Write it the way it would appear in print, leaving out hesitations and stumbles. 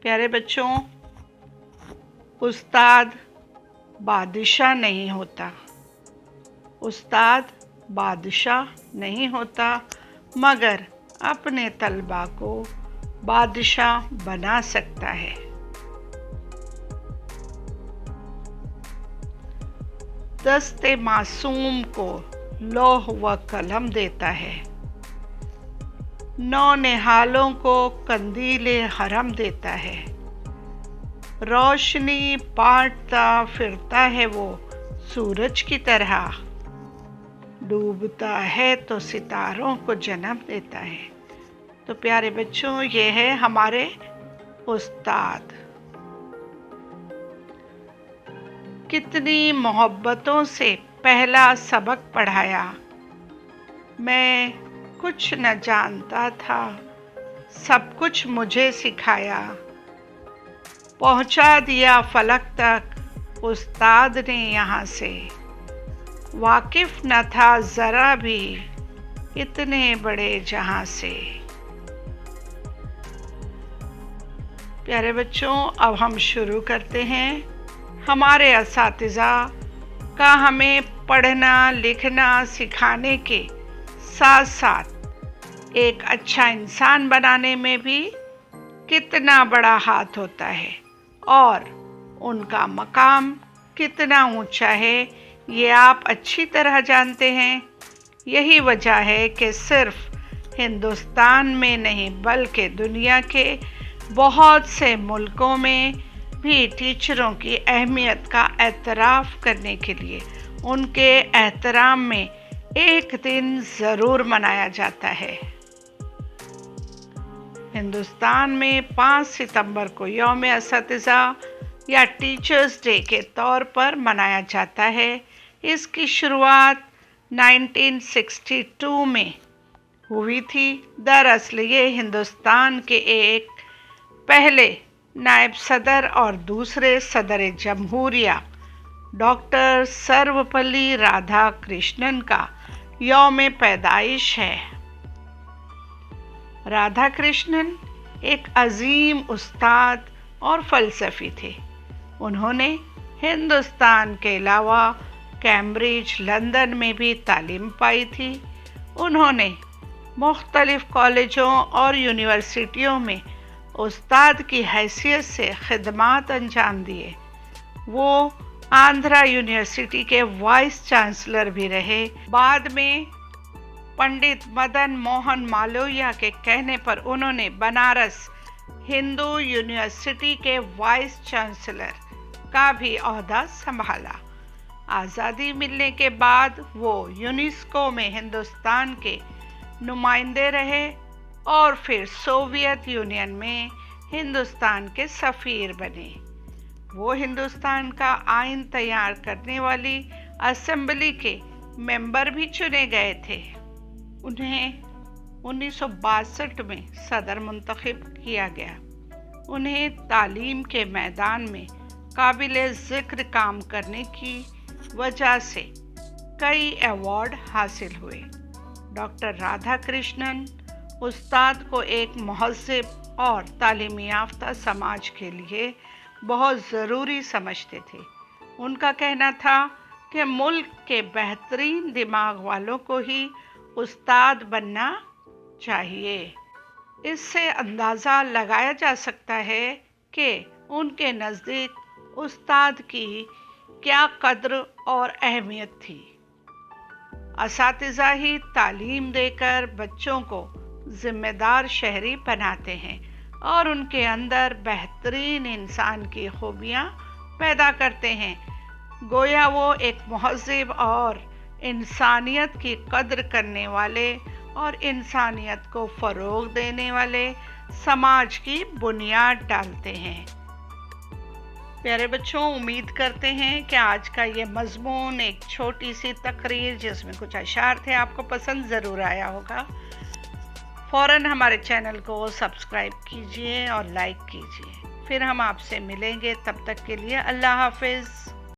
प्यारे बच्चों, उस्ताद बादशाह नहीं होता, उस्ताद बादशाह नहीं होता, मगर अपने तलबा को बादशाह बना सकता है। दस्ते मासूम को लौह व कलम देता है, नौनिहालों को कंदीले हरम देता है, रोशनी बांटता फिरता है वो सूरज की तरह, डूबता है तो सितारों को जन्म देता है। तो प्यारे बच्चों, ये है हमारे उस्ताद। कितनी मोहब्बतों से पहला सबक पढ़ाया, मैं कुछ न जानता था, सब कुछ मुझे सिखाया, पहुंचा दिया फलक तक उस्ताद ने यहाँ से, वाकिफ न था जरा भी इतने बड़े जहां से। प्यारे बच्चों, अब हम शुरू करते हैं। हमारे असातिज़ा का हमें पढ़ना लिखना सिखाने के साथ साथ एक अच्छा इंसान बनाने में भी कितना बड़ा हाथ होता है और उनका मकाम कितना ऊंचा है, ये आप अच्छी तरह जानते हैं। यही वजह है कि सिर्फ हिंदुस्तान में नहीं बल्कि दुनिया के बहुत से मुल्कों में भी टीचरों की अहमियत का एतराफ़ करने के लिए उनके एहतराम में एक दिन ज़रूर मनाया जाता है। हिंदुस्तान में 5 सितंबर को यौम असातिज़ा या टीचर्स डे के तौर पर मनाया जाता है। इसकी शुरुआत 1962 में हुई थी। दरअसल ये हिंदुस्तान के एक पहले नायब सदर और दूसरे सदर जमहूरिया डॉक्टर सर्वपल्ली राधाकृष्णन का यौम पैदाइश है। राधाकृष्णन एक अजीम उस्ताद और फ़लसफ़ी थे। उन्होंने हिंदुस्तान के अलावा कैम्ब्रिज, लंदन में भी तालीम पाई थी। उन्होंने मुख्तलिफ़ कॉलेजों और यूनिवर्सिटियों में उस्ताद की हैसियत से खिदमात अंजाम दिए। वो आंध्रा यूनिवर्सिटी के वाइस चांसलर भी रहे। बाद में पंडित मदन मोहन मालवीय के कहने पर उन्होंने बनारस हिंदू यूनिवर्सिटी के वाइस चांसलर का भी ओहदा संभाला। आज़ादी मिलने के बाद वो यूनेस्को में हिंदुस्तान के नुमाइंदे रहे और फिर सोवियत यूनियन में हिंदुस्तान के सफ़ीर बने। वो हिंदुस्तान का आइन तैयार करने वाली असेंबली के मेंबर भी चुने गए थे। उन्हें 1962 में सदर मुंतखब किया गया। उन्हें तालीम के मैदान में काबिले ज़िक्र काम करने की वजह से कई अवार्ड हासिल हुए। डॉक्टर राधाकृष्णन उस्ताद को एक महज़्ज़ब और तालीमी याफ्ता समाज के लिए बहुत ज़रूरी समझते थे। उनका कहना था कि मुल्क के बेहतरीन दिमाग वालों को ही उस्ताद बनना चाहिए। इससे अंदाज़ा लगाया जा सकता है कि उनके नज़दीक उस्ताद की क्या कद्र और अहमियत थी। असातिज़ा ही तालीम देकर बच्चों को ज़िम्मेदार शहरी बनाते हैं और उनके अंदर बेहतरीन इंसान की खूबियाँ पैदा करते हैं। गोया वो एक महज़्ज़ब और इंसानियत की कद्र करने वाले और इंसानियत को फ़रोग़ देने वाले समाज की बुनियाद डालते हैं। प्यारे बच्चों, उम्मीद करते हैं कि आज का ये मज़मून, एक छोटी सी तकरीर जिसमें कुछ अशार थे, आपको पसंद ज़रूर आया होगा। फ़ौरन हमारे चैनल को सब्सक्राइब कीजिए और लाइक कीजिए। फिर हम आपसे मिलेंगे, तब तक के लिए अल्लाह हाफ़िज़।